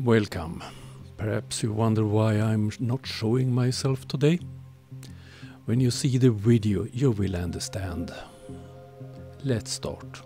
Welcome. Perhaps you wonder why I'm not showing myself today? When you see the video, you will understand. Let's start.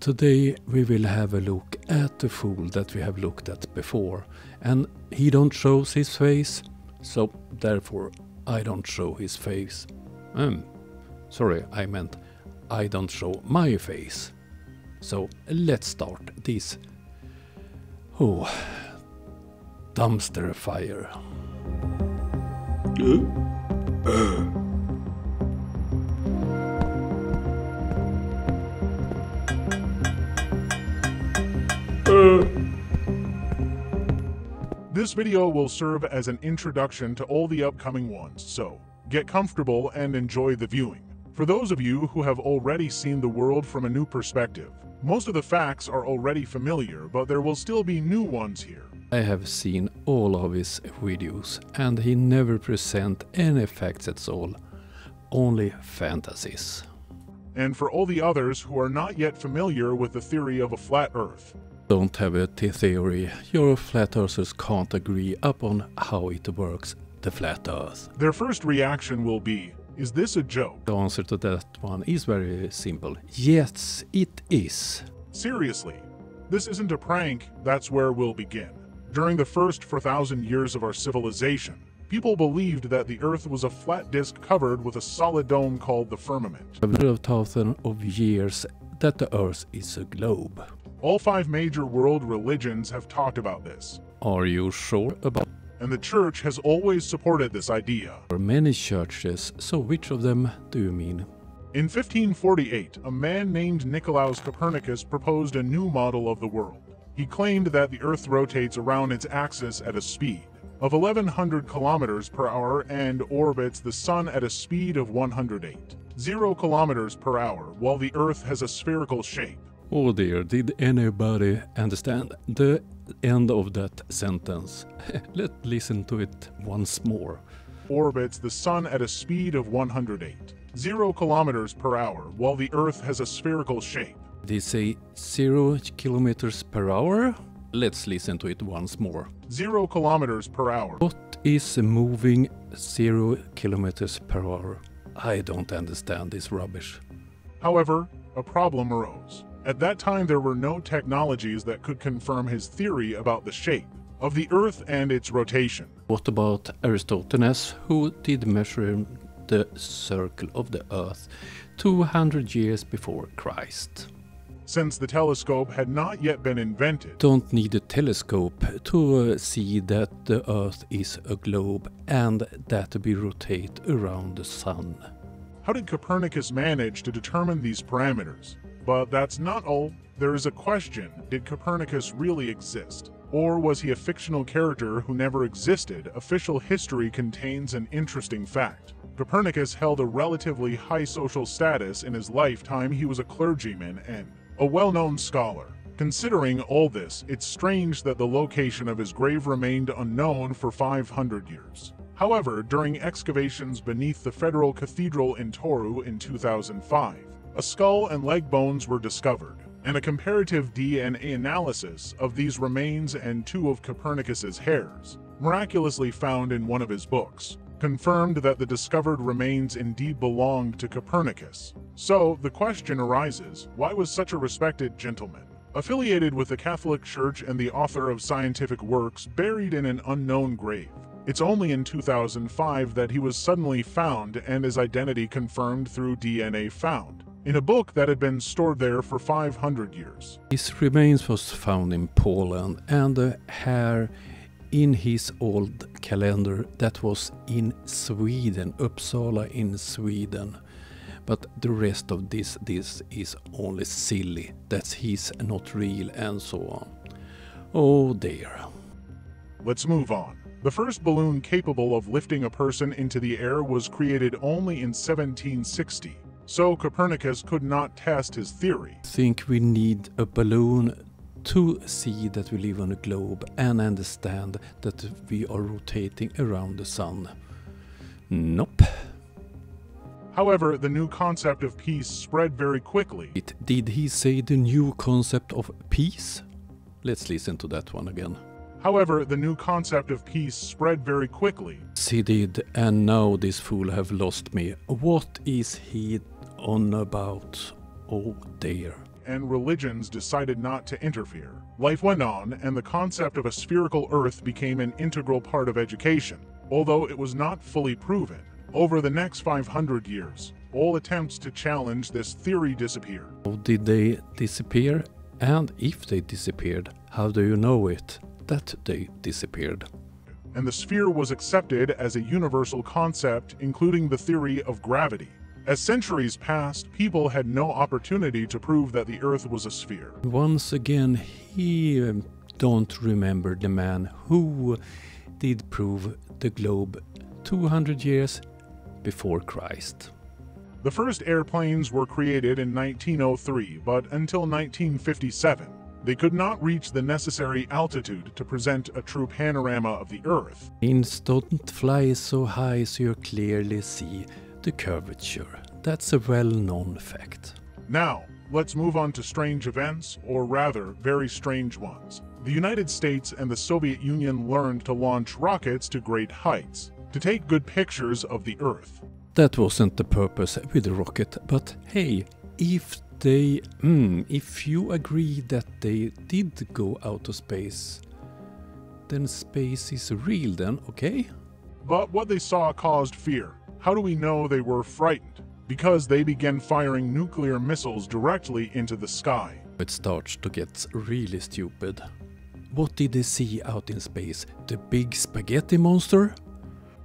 Today we will have a look at the fool that we have looked at before, and he don't show his face, so therefore I don't show his face. Sorry, I meant I don't show my face. So let's start this dumpster fire. This video will serve as an introduction to all the upcoming ones, so get comfortable and enjoy the viewing. For those of you who have already seen the world from a new perspective, most of the facts are already familiar, but there will still be new ones here. I have seen all of his videos, and he never present any facts at all, only fantasies. And for all the others who are not yet familiar with the theory of a flat Earth, don't have a theory, your flat earthers can't agree upon how it works, the flat earth. Their first reaction will be, is this a joke? The answer to that one is very simple. Yes, it is. Seriously, this isn't a prank, that's where we'll begin. During the first 4,000 years of our civilization, people believed that the Earth was a flat disk covered with a solid dome called the firmament. Several thousand of years that the Earth is a globe. All 5 major world religions have talked about this. Are you sure about? And the church has always supported this idea. There are many churches, so which of them do you mean? In 1548, a man named Nicolaus Copernicus proposed a new model of the world. He claimed that the Earth rotates around its axis at a speed of 1100 kilometers per hour and orbits the Sun at a speed of 108.0 kilometers per hour, while the Earth has a spherical shape. Oh dear, did anybody understand the end of that sentence? Let's listen to it once more. Orbits the Sun at a speed of 108.0 kilometers per hour, while the Earth has a spherical shape. They say 0 kilometers per hour? Let's listen to it once more. 0 kilometers per hour. What is moving 0 kilometers per hour? I don't understand this rubbish. However, a problem arose. At that time, there were no technologies that could confirm his theory about the shape of the Earth and its rotation. What about Aristotle, who did measure the circle of the Earth 200 years before Christ? Since the telescope had not yet been invented, don't need a telescope to see that the Earth is a globe and that we rotate around the Sun. How did Copernicus manage to determine these parameters? But that's not all. There is a question, did Copernicus really exist? Or was he a fictional character who never existed? Official history contains an interesting fact. Copernicus held a relatively high social status in his lifetime. He was a clergyman and a well-known scholar. Considering all this, it's strange that the location of his grave remained unknown for 500 years. However, during excavations beneath the Federal Cathedral in Toru in 2005, a skull and leg bones were discovered, and a comparative DNA analysis of these remains and 2 of Copernicus's hairs, miraculously found in one of his books, confirmed that the discovered remains indeed belonged to Copernicus. So, the question arises, why was such a respected gentleman, affiliated with the Catholic Church and the author of scientific works, buried in an unknown grave? It's only in 2005 that he was suddenly found and his identity confirmed through DNA found in a book that had been stored there for 500 years. His remains was found in Poland, and the hair in his old calendar that was in Sweden, Uppsala in Sweden. But the rest of this is only silly. That's his, not real, and so on. Oh dear. Let's move on. The first balloon capable of lifting a person into the air was created only in 1760, so Copernicus could not test his theory. I think we need a balloon to see that we live on a globe and understand that we are rotating around the sun. Nope. However, the new concept of peace spread very quickly. Did he say the new concept of peace? Let's listen to that one again. However, the new concept of peace spread very quickly. He did, and now this fool have lost me. What is he on about? Oh dear. And religions decided not to interfere. Life went on, and the concept of a spherical Earth became an integral part of education, although it was not fully proven. Over the next 500 years, all attempts to challenge this theory disappeared. How did they disappear? And if they disappeared, how do you know it, that they disappeared? And the sphere was accepted as a universal concept, including the theory of gravity. As centuries passed, people had no opportunity to prove that the Earth was a sphere. Once again, he don't remember the man who did prove the globe 200 years before Christ. The first airplanes were created in 1903, but until 1957, they could not reach the necessary altitude to present a true panorama of the Earth. Planes don't fly so high so you clearly see the curvature. That's a well-known fact. Now, let's move on to strange events, or rather, very strange ones. The United States and the Soviet Union learned to launch rockets to great heights, to take good pictures of the Earth. That wasn't the purpose with the rocket, but hey, if you agree that they did go out of space, then space is real then, okay? But what they saw caused fear. How do we know they were frightened? Because they began firing nuclear missiles directly into the sky. It starts to get really stupid. What did they see out in space? The big spaghetti monster?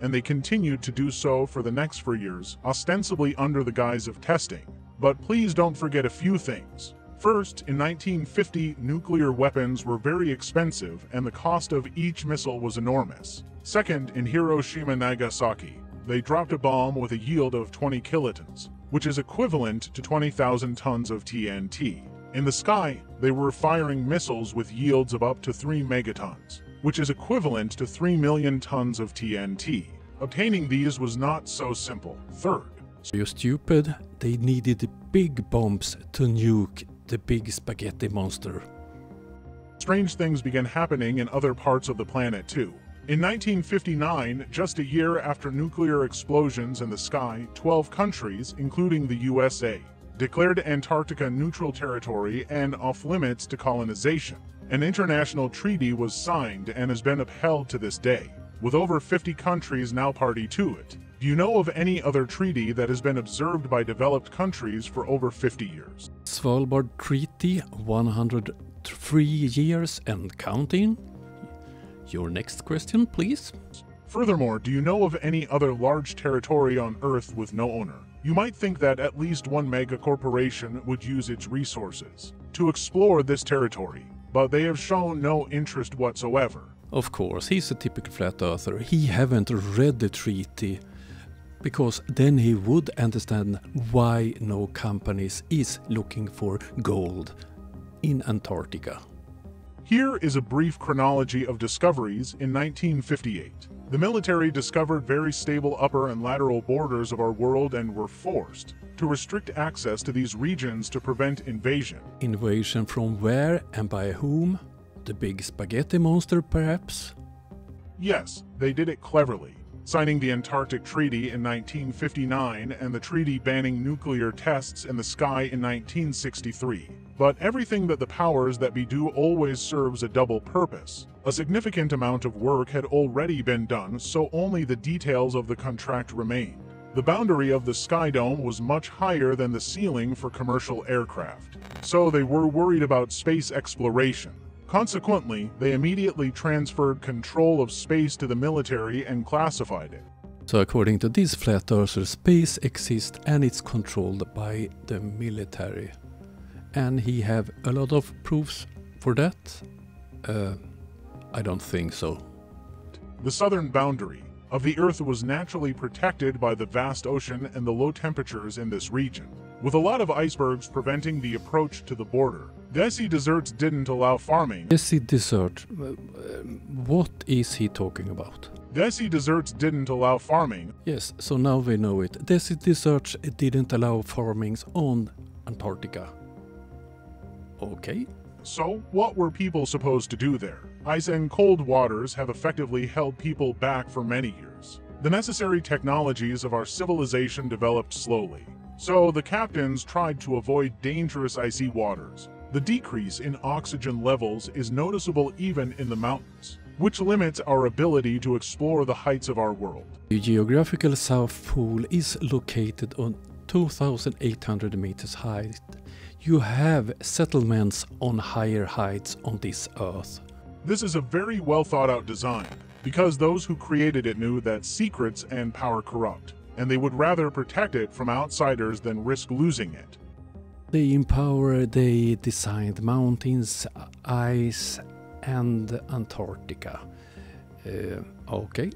And they continued to do so for the next 4 years, ostensibly under the guise of testing. But please don't forget a few things. First, in 1950, nuclear weapons were very expensive and the cost of each missile was enormous. Second, in Hiroshima and Nagasaki, they dropped a bomb with a yield of 20 kilotons, which is equivalent to 20,000 tons of TNT. In the sky, they were firing missiles with yields of up to 3 megatons, which is equivalent to 3 million tons of TNT. Obtaining these was not so simple. Third, so you're stupid? They needed big bombs to nuke the big spaghetti monster. Strange things began happening in other parts of the planet too. In 1959, just a year after nuclear explosions in the sky, 12 countries, including the USA, declared Antarctica neutral territory and off-limits to colonization. An international treaty was signed and has been upheld to this day, with over 50 countries now party to it. Do you know of any other treaty that has been observed by developed countries for over 50 years? Svalbard Treaty, 103 years and counting? Your next question, please. Furthermore, do you know of any other large territory on Earth with no owner? You might think that at least one mega corporation would use its resources to explore this territory, but they have shown no interest whatsoever. Of course, he's a typical flat earther. He haven't read the treaty, because then he would understand why no companies is looking for gold in Antarctica. Here is a brief chronology of discoveries in 1958. The military discovered very stable upper and lateral borders of our world and were forced to restrict access to these regions to prevent invasion. Invasion from where and by whom? The big spaghetti monster, perhaps? Yes, they did it cleverly, signing the Antarctic Treaty in 1959 and the treaty banning nuclear tests in the sky in 1963. But everything that the powers that be do always serves a double purpose. A significant amount of work had already been done, so only the details of the contract remained. The boundary of the Sky Dome was much higher than the ceiling for commercial aircraft, so they were worried about space exploration. Consequently, they immediately transferred control of space to the military and classified it. So according to this flat earther, space exists and it's controlled by the military. And he have a lot of proofs for that? I don't think so. The southern boundary of the Earth was naturally protected by the vast ocean and the low temperatures in this region, with a lot of icebergs preventing the approach to the border. The icy deserts didn't allow farming. Icy desert, what is he talking about? The icy deserts didn't allow farming. Yes, so now we know it. The icy deserts didn't allow farmings on Antarctica. Okay. So, what were people supposed to do there? Ice and cold waters have effectively held people back for many years. The necessary technologies of our civilization developed slowly. So, the captains tried to avoid dangerous icy waters. The decrease in oxygen levels is noticeable even in the mountains, which limits our ability to explore the heights of our world. The geographical South Pole is located on 2,800 meters height. You have settlements on higher heights on this Earth. This is a very well thought out design, because those who created it knew that secrets and power corrupt, and they would rather protect it from outsiders than risk losing it. They designed mountains, ice and Antarctica. Okay.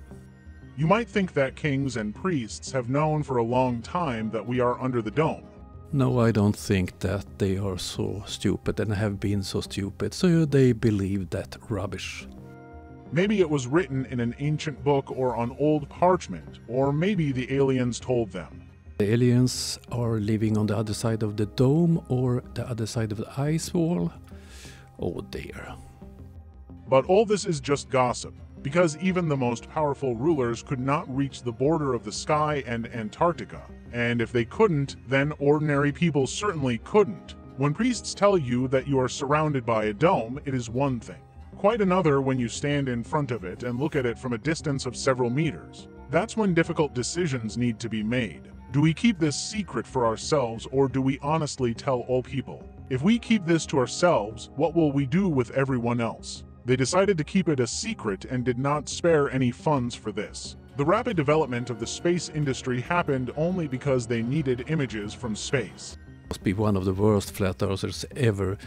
You might think that kings and priests have known for a long time that we are under the dome. No, I don't think that they are so stupid and have been so stupid, so they believe that rubbish. Maybe it was written in an ancient book or on old parchment, or maybe the aliens told them. The aliens are living on the other side of the dome or the other side of the ice wall. Oh dear. But all this is just gossip, because even the most powerful rulers could not reach the border of the sky and Antarctica. And if they couldn't, then ordinary people certainly couldn't. When priests tell you that you are surrounded by a dome, it is one thing. Quite another when you stand in front of it and look at it from a distance of several meters. That's when difficult decisions need to be made. Do we keep this secret for ourselves, or do we honestly tell all people? If we keep this to ourselves, what will we do with everyone else? They decided to keep it a secret and did not spare any funds for this. The rapid development of the space industry happened only because they needed images from space. Must be one of the worst flat earthers ever.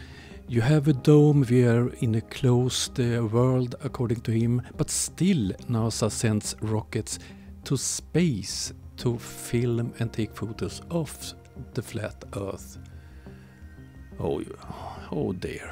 You have a dome, we are in a closed world according to him, but still NASA sends rockets to space to film and take photos of the flat Earth. Oh dear.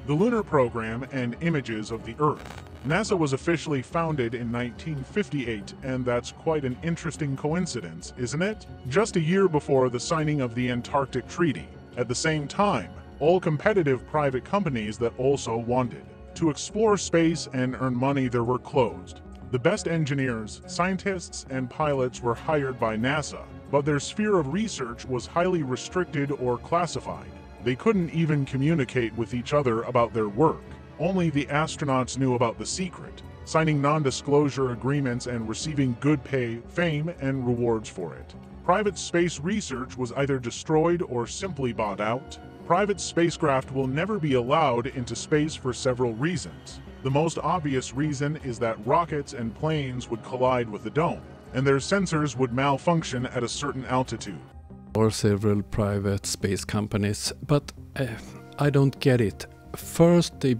The lunar program and images of the Earth. NASA was officially founded in 1958, and that's quite an interesting coincidence, isn't it? Just a year before the signing of the Antarctic Treaty. At the same time, all competitive private companies that also wanted to explore space and earn money there were closed. The best engineers, scientists, and pilots were hired by NASA, but their sphere of research was highly restricted or classified. They couldn't even communicate with each other about their work. Only the astronauts knew about the secret, signing non-disclosure agreements and receiving good pay, fame, and rewards for it. Private space research was either destroyed or simply bought out. Private spacecraft will never be allowed into space for several reasons. The most obvious reason is that rockets and planes would collide with the dome, and their sensors would malfunction at a certain altitude. Or several private space companies, but I don't get it. First they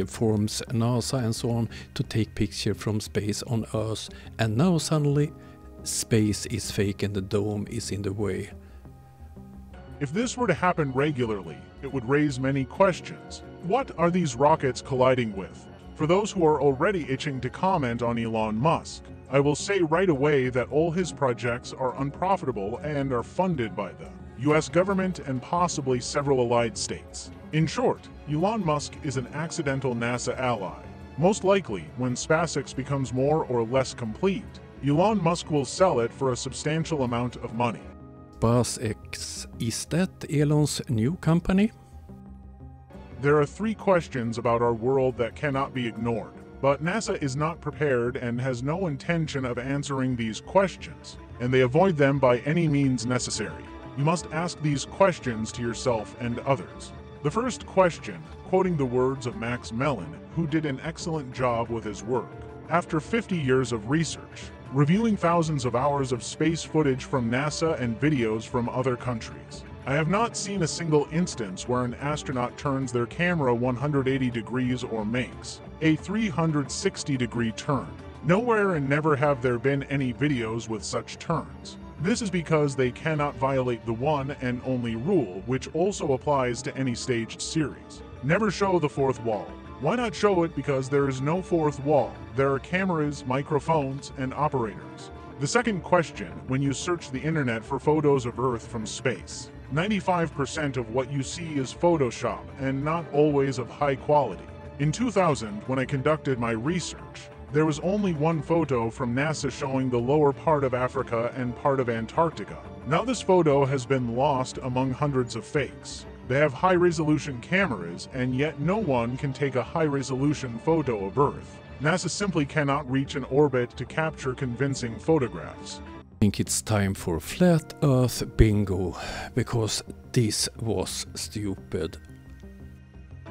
forms NASA and so on to take picture from space on Earth, and now suddenly space is fake and the dome is in the way. If this were to happen regularly, it would raise many questions. What are these rockets colliding with? For those who are already itching to comment on Elon Musk, I will say right away that all his projects are unprofitable and are funded by the US government and possibly several allied states. In short, Elon Musk is an accidental NASA ally. Most likely, when SpaceX becomes more or less complete, Elon Musk will sell it for a substantial amount of money. SpaceX, is that Elon's new company? There are 3 questions about our world that cannot be ignored, but NASA is not prepared and has no intention of answering these questions, and they avoid them by any means necessary. You must ask these questions to yourself and others. The first question, quoting the words of Max Mellon, who did an excellent job with his work. After 50 years of research, reviewing thousands of hours of space footage from NASA and videos from other countries, I have not seen a single instance where an astronaut turns their camera 180 degrees or makes a 360-degree turn. Nowhere and never have there been any videos with such turns. This is because they cannot violate the one and only rule, which also applies to any staged series. Never show the fourth wall. Why not show it? Because there is no fourth wall. There are cameras, microphones, and operators. The second question, when you search the internet for photos of Earth from space, 95% of what you see is Photoshop and not always of high quality. In 2000, when I conducted my research, there was only one photo from NASA showing the lower part of Africa and part of Antarctica. Now this photo has been lost among hundreds of fakes. They have high-resolution cameras, and yet no one can take a high-resolution photo of Earth. NASA simply cannot reach an orbit to capture convincing photographs. I think it's time for Flat Earth Bingo, because this was stupid.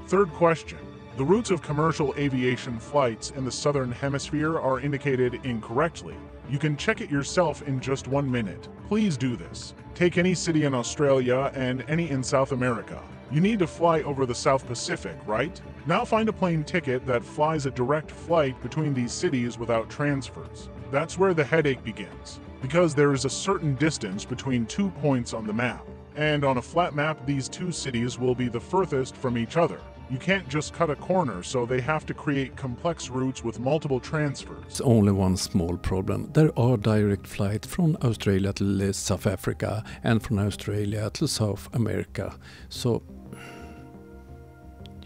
Third question. The routes of commercial aviation flights in the southern hemisphere are indicated incorrectly. You can check it yourself in just 1 minute. Please do this. Take any city in Australia and any in South America. You need to fly over the South Pacific, right? Now find a plane ticket that flies a direct flight between these cities without transfers. That's where the headache begins, because there is a certain distance between 2 points on the map. And on a flat map, these two cities will be the furthest from each other. You can't just cut a corner, so they have to create complex routes with multiple transfers. It's only one small problem. There are direct flights from Australia to South Africa and from Australia to South America. So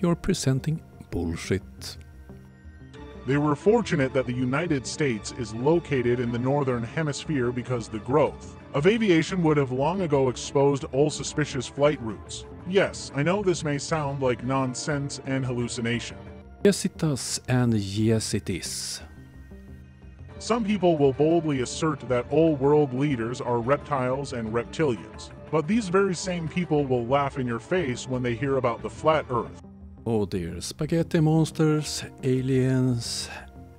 you're presenting bullshit. They were fortunate that the United States is located in the northern hemisphere because the growth of aviation would have long ago exposed all suspicious flight routes. Yes, I know this may sound like nonsense and hallucination. Yes it does, and yes it is. Some people will boldly assert that all world leaders are reptiles and reptilians, but these very same people will laugh in your face when they hear about the flat Earth. Oh dear, spaghetti monsters, aliens,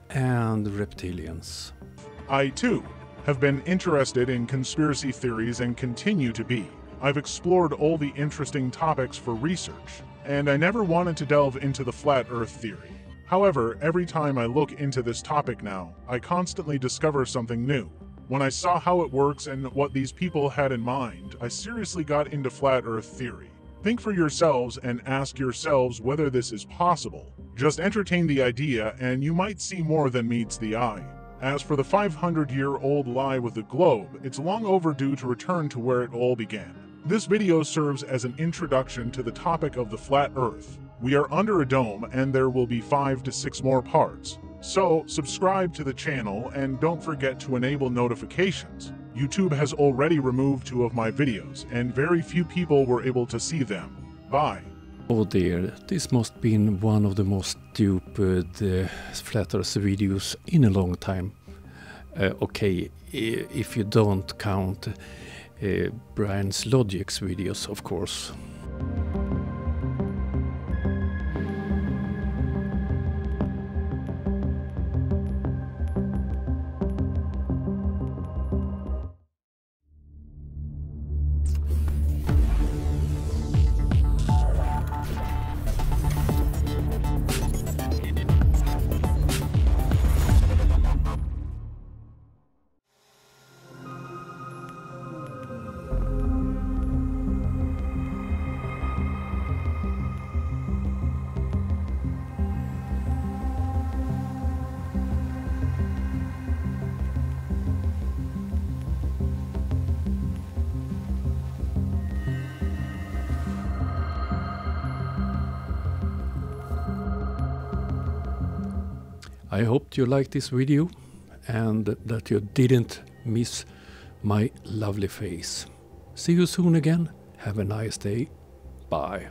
and reptilians. I, too, have been interested in conspiracy theories and continue to be. I've explored all the interesting topics for research, and I never wanted to delve into the flat Earth theory. However, every time I look into this topic now, I constantly discover something new. When I saw how it works and what these people had in mind, I seriously got into flat Earth theory. Think for yourselves and ask yourselves whether this is possible. Just entertain the idea and you might see more than meets the eye. As for the 500-year-old lie with the globe, it's long overdue to return to where it all began. This video serves as an introduction to the topic of the flat Earth. We are under a dome and there will be 5 to 6 more parts. So, subscribe to the channel and don't forget to enable notifications. YouTube has already removed 2 of my videos and very few people were able to see them. Bye. Oh dear, this must have been one of the most stupid flat Earth videos in a long time. Okay, if you don't count Brian's Logic's videos, of course. I hope you liked this video and that you didn't miss my lovely face. See you soon again. Have a nice day. Bye.